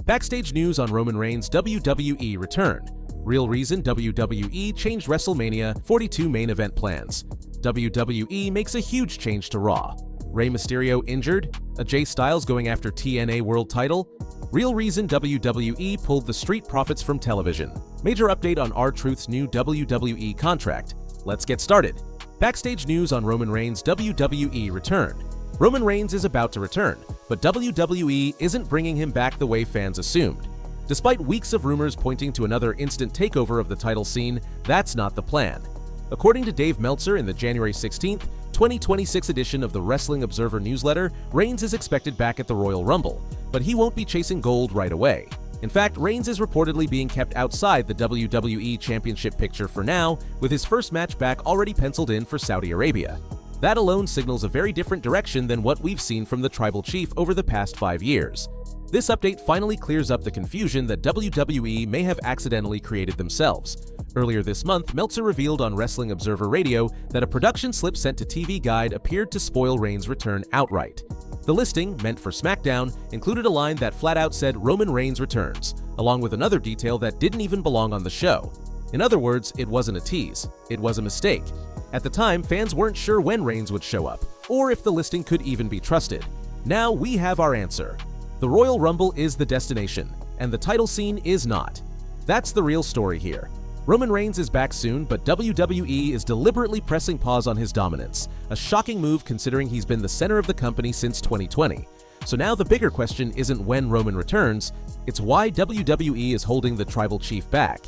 Backstage news on Roman Reigns WWE Return. Real reason WWE changed WrestleMania 42 main event plans. WWE makes a huge change to Raw. Rey Mysterio injured. AJ Styles going after TNA World Title. Real reason WWE pulled the Street Profits from television. Major update on R-Truth's new WWE contract. Let's get started. Backstage news on Roman Reigns WWE Return. Roman Reigns is about to return, but WWE isn't bringing him back the way fans assumed. Despite weeks of rumors pointing to another instant takeover of the title scene, that's not the plan. According to Dave Meltzer in the January 16, 2026 edition of the Wrestling Observer newsletter, Reigns is expected back at the Royal Rumble, but he won't be chasing gold right away. In fact, Reigns is reportedly being kept outside the WWE Championship picture for now, with his first match back already penciled in for Saudi Arabia. That alone signals a very different direction than what we've seen from the Tribal Chief over the past 5 years. This update finally clears up the confusion that WWE may have accidentally created themselves. Earlier this month, Meltzer revealed on Wrestling Observer Radio that a production slip sent to TV Guide appeared to spoil Reigns' return outright. The listing, meant for SmackDown, included a line that flat out said Roman Reigns returns, along with another detail that didn't even belong on the show. In other words, it wasn't a tease, it was a mistake. At the time, fans weren't sure when Reigns would show up, or if the listing could even be trusted. Now we have our answer. The Royal Rumble is the destination, and the title scene is not. That's the real story here. Roman Reigns is back soon, but WWE is deliberately pressing pause on his dominance, a shocking move considering he's been the center of the company since 2020. So now the bigger question isn't when Roman returns, it's why WWE is holding the Tribal Chief back.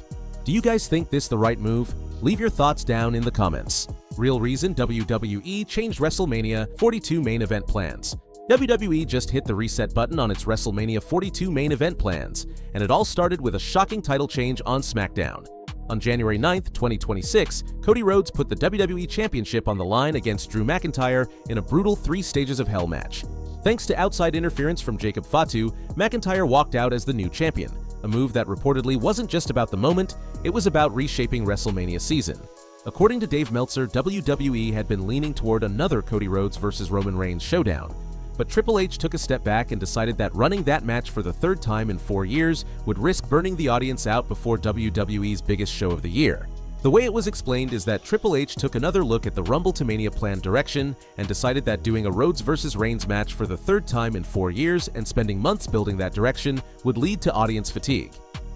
Do you guys think this the right move? Leave your thoughts down in the comments. Real reason WWE changed WrestleMania 42 main event plans. WWE just hit the reset button on its WrestleMania 42 main event plans, and it all started with a shocking title change on SmackDown. On January 9, 2026, Cody Rhodes put the WWE Championship on the line against Drew McIntyre in a brutal 3 Stages of Hell match. Thanks to outside interference from Jacob Fatu, McIntyre walked out as the new champion, a move that reportedly wasn't just about the moment, it was about reshaping WrestleMania season. According to Dave Meltzer, WWE had been leaning toward another Cody Rhodes vs. Roman Reigns showdown. But Triple H took a step back and decided that running that match for the 3rd time in 4 years would risk burning the audience out before WWE's biggest show of the year. The way it was explained is that Triple H took another look at the Rumble to Mania plan direction and decided that doing a Rhodes vs. Reigns match for the 3rd time in 4 years and spending months building that direction would lead to audience fatigue.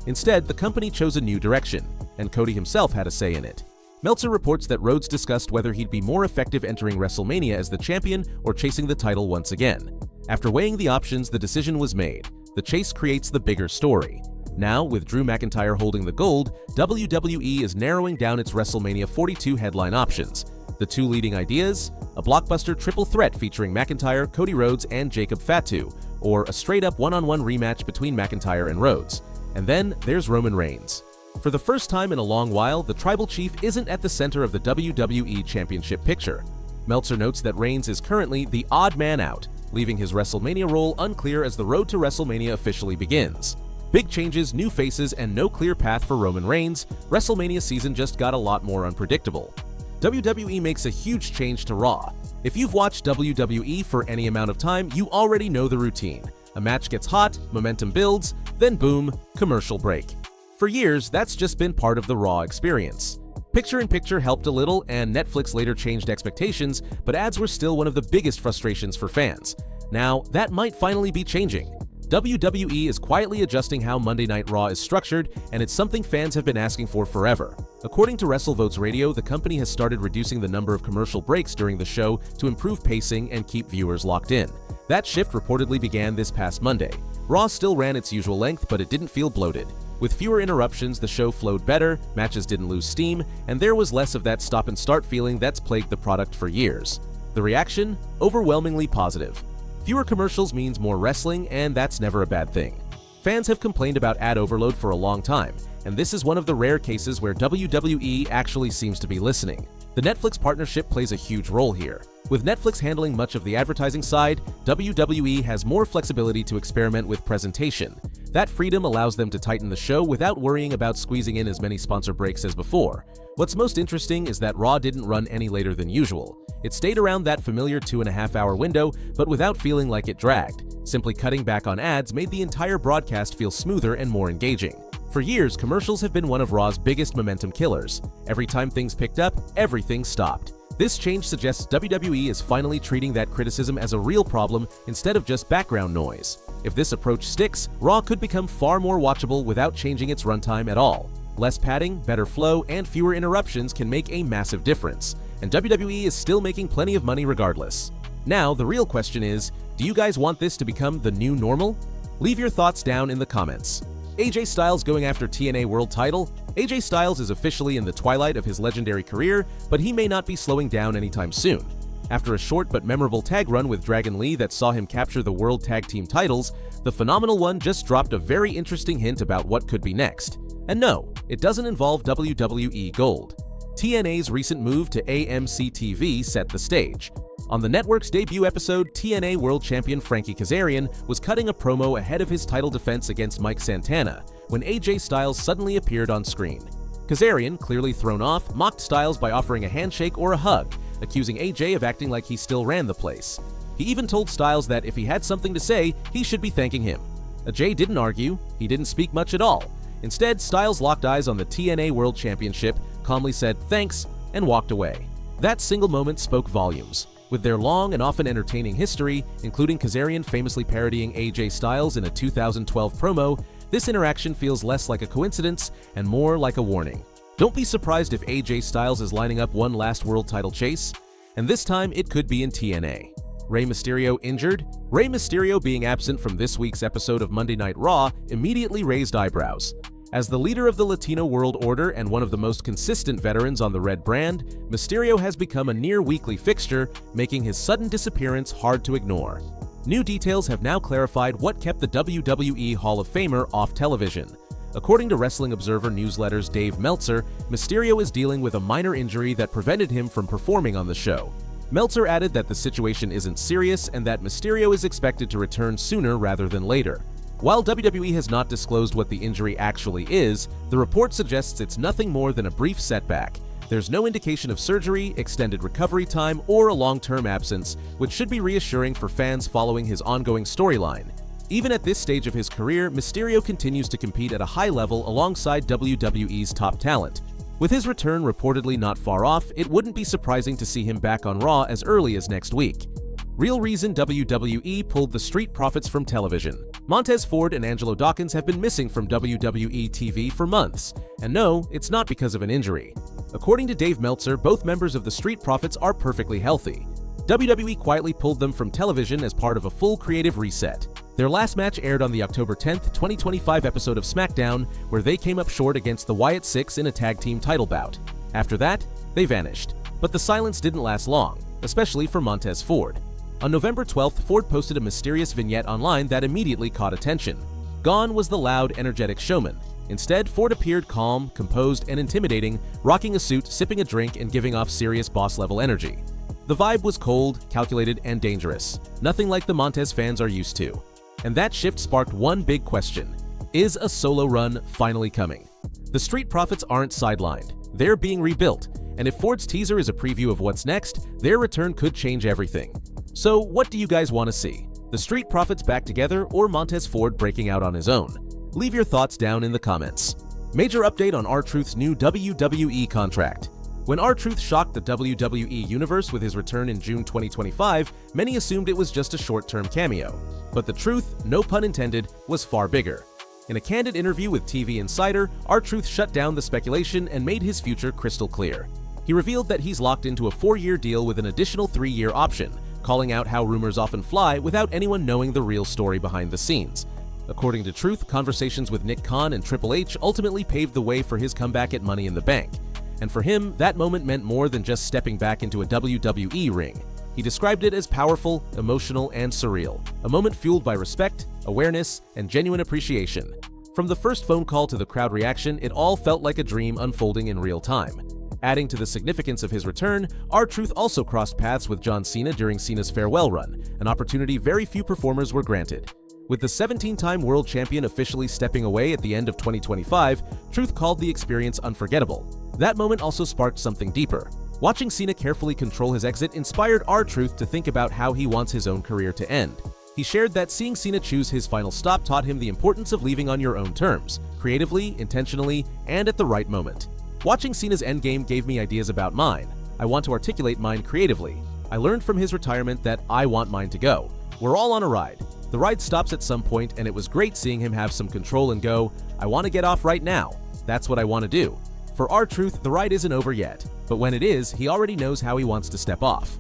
Instead, the company chose a new direction, and Cody himself had a say in it. Meltzer reports that Rhodes discussed whether he'd be more effective entering WrestleMania as the champion or chasing the title once again. After weighing the options, the decision was made. The chase creates the bigger story. Now, with Drew McIntyre holding the gold, WWE is narrowing down its WrestleMania 42 headline options. The 2 leading ideas? A blockbuster triple threat featuring McIntyre, Cody Rhodes, and Jacob Fatu, or a straight-up one-on-one rematch between McIntyre and Rhodes. And then there's Roman Reigns. For the first time in a long while, the Tribal Chief isn't at the center of the WWE Championship picture. Meltzer notes that Reigns is currently the odd man out, leaving his WrestleMania role unclear as the road to WrestleMania officially begins. Big changes, new faces, and no clear path for Roman Reigns, WrestleMania season just got a lot more unpredictable. WWE makes a huge change to Raw. If you've watched WWE for any amount of time, you already know the routine. A match gets hot, momentum builds, then boom, commercial break. For years, that's just been part of the Raw experience. Picture-in-picture helped a little, and Netflix later changed expectations, but ads were still one of the biggest frustrations for fans. Now, that might finally be changing. WWE is quietly adjusting how Monday Night Raw is structured, and it's something fans have been asking for forever. According to WrestleVotes Radio, the company has started reducing the number of commercial breaks during the show to improve pacing and keep viewers locked in. That shift reportedly began this past Monday. Raw still ran its usual length, but it didn't feel bloated. With fewer interruptions, the show flowed better, matches didn't lose steam, and there was less of that stop-and-start feeling that's plagued the product for years. The reaction? Overwhelmingly positive. Fewer commercials means more wrestling, and that's never a bad thing. Fans have complained about ad overload for a long time, and this is one of the rare cases where WWE actually seems to be listening. The Netflix partnership plays a huge role here. With Netflix handling much of the advertising side, WWE has more flexibility to experiment with presentation. That freedom allows them to tighten the show without worrying about squeezing in as many sponsor breaks as before. What's most interesting is that Raw didn't run any later than usual. It stayed around that familiar 2.5-hour window, but without feeling like it dragged. Simply cutting back on ads made the entire broadcast feel smoother and more engaging. For years, commercials have been one of Raw's biggest momentum killers. Every time things picked up, everything stopped. This change suggests WWE is finally treating that criticism as a real problem instead of just background noise. If this approach sticks, Raw could become far more watchable without changing its runtime at all. Less padding, better flow, and fewer interruptions can make a massive difference, and WWE is still making plenty of money regardless. Now, the real question is, do you guys want this to become the new normal? Leave your thoughts down in the comments. AJ Styles going after TNA World Title? AJ Styles is officially in the twilight of his legendary career, but he may not be slowing down anytime soon. After a short but memorable tag run with Dragon Lee that saw him capture the World Tag Team titles, the Phenomenal One just dropped a very interesting hint about what could be next. And no, it doesn't involve WWE Gold. TNA's recent move to AMC TV set the stage. On the network's debut episode, TNA World Champion Frankie Kazarian was cutting a promo ahead of his title defense against Mike Santana when AJ Styles suddenly appeared on screen. Kazarian, clearly thrown off, mocked Styles by offering a handshake or a hug, accusing AJ of acting like he still ran the place. He even told Styles that if he had something to say, he should be thanking him. AJ didn't argue, he didn't speak much at all. Instead, Styles locked eyes on the TNA World Championship, calmly said thanks, and walked away. That single moment spoke volumes. With their long and often entertaining history, including Kazarian famously parodying AJ Styles in a 2012 promo, this interaction feels less like a coincidence and more like a warning. Don't be surprised if AJ Styles is lining up one last world title chase, and this time it could be in TNA. Rey Mysterio injured? Rey Mysterio being absent from this week's episode of Monday Night Raw immediately raised eyebrows. As the leader of the Latino World Order and one of the most consistent veterans on the Red brand, Mysterio has become a near-weekly fixture, making his sudden disappearance hard to ignore. New details have now clarified what kept the WWE Hall of Famer off television. According to Wrestling Observer Newsletter's Dave Meltzer, Mysterio is dealing with a minor injury that prevented him from performing on the show. Meltzer added that the situation isn't serious and that Mysterio is expected to return sooner rather than later. While WWE has not disclosed what the injury actually is, the report suggests it's nothing more than a brief setback. There's no indication of surgery, extended recovery time, or a long-term absence, which should be reassuring for fans following his ongoing storyline. Even at this stage of his career, Mysterio continues to compete at a high level alongside WWE's top talent. With his return reportedly not far off, it wouldn't be surprising to see him back on Raw as early as next week. Real reason WWE pulled the Street Profits from television. Montez Ford and Angelo Dawkins have been missing from WWE TV for months, and no, it's not because of an injury. According to Dave Meltzer, both members of the Street Profits are perfectly healthy. WWE quietly pulled them from television as part of a full creative reset. Their last match aired on the October 10, 2025 episode of SmackDown, where they came up short against the Wyatt Six in a tag team title bout. After that, they vanished. But the silence didn't last long, especially for Montez Ford. On November 12th, Ford posted a mysterious vignette online that immediately caught attention. Gone was the loud, energetic showman. Instead, Ford appeared calm, composed, and intimidating, rocking a suit, sipping a drink, and giving off serious boss-level energy. The vibe was cold, calculated, and dangerous, nothing like the Montez fans are used to. And that shift sparked one big question. Is a solo run finally coming? The Street Profits aren't sidelined. They're being rebuilt, and if Ford's teaser is a preview of what's next, their return could change everything. So what do you guys want to see? The Street Profits back together or Montez Ford breaking out on his own? Leave your thoughts down in the comments. Major update on R-Truth's new WWE contract. When R-Truth shocked the WWE Universe with his return in June 2025, many assumed it was just a short-term cameo. But the truth, no pun intended, was far bigger. In a candid interview with TV Insider, R-Truth shut down the speculation and made his future crystal clear. He revealed that he's locked into a 4-year deal with an additional 3-year option, calling out how rumors often fly without anyone knowing the real story behind the scenes. According to Truth, conversations with Nick Khan and Triple H ultimately paved the way for his comeback at Money in the Bank. And for him, that moment meant more than just stepping back into a WWE ring. He described it as powerful, emotional, and surreal, a moment fueled by respect, awareness, and genuine appreciation. From the first phone call to the crowd reaction, it all felt like a dream unfolding in real time. Adding to the significance of his return, R-Truth also crossed paths with John Cena during Cena's farewell run, an opportunity very few performers were granted. With the 17-time world champion officially stepping away at the end of 2025, Truth called the experience unforgettable. That moment also sparked something deeper. Watching Cena carefully control his exit inspired R-Truth to think about how he wants his own career to end. He shared that seeing Cena choose his final stop taught him the importance of leaving on your own terms, creatively, intentionally, and at the right moment. Watching Cena's endgame gave me ideas about mine. I want to articulate mine creatively. I learned from his retirement that I want mine to go. We're all on a ride. The ride stops at some point, and it was great seeing him have some control and go, I want to get off right now. That's what I want to do. For R-Truth, the ride isn't over yet, but when it is, he already knows how he wants to step off.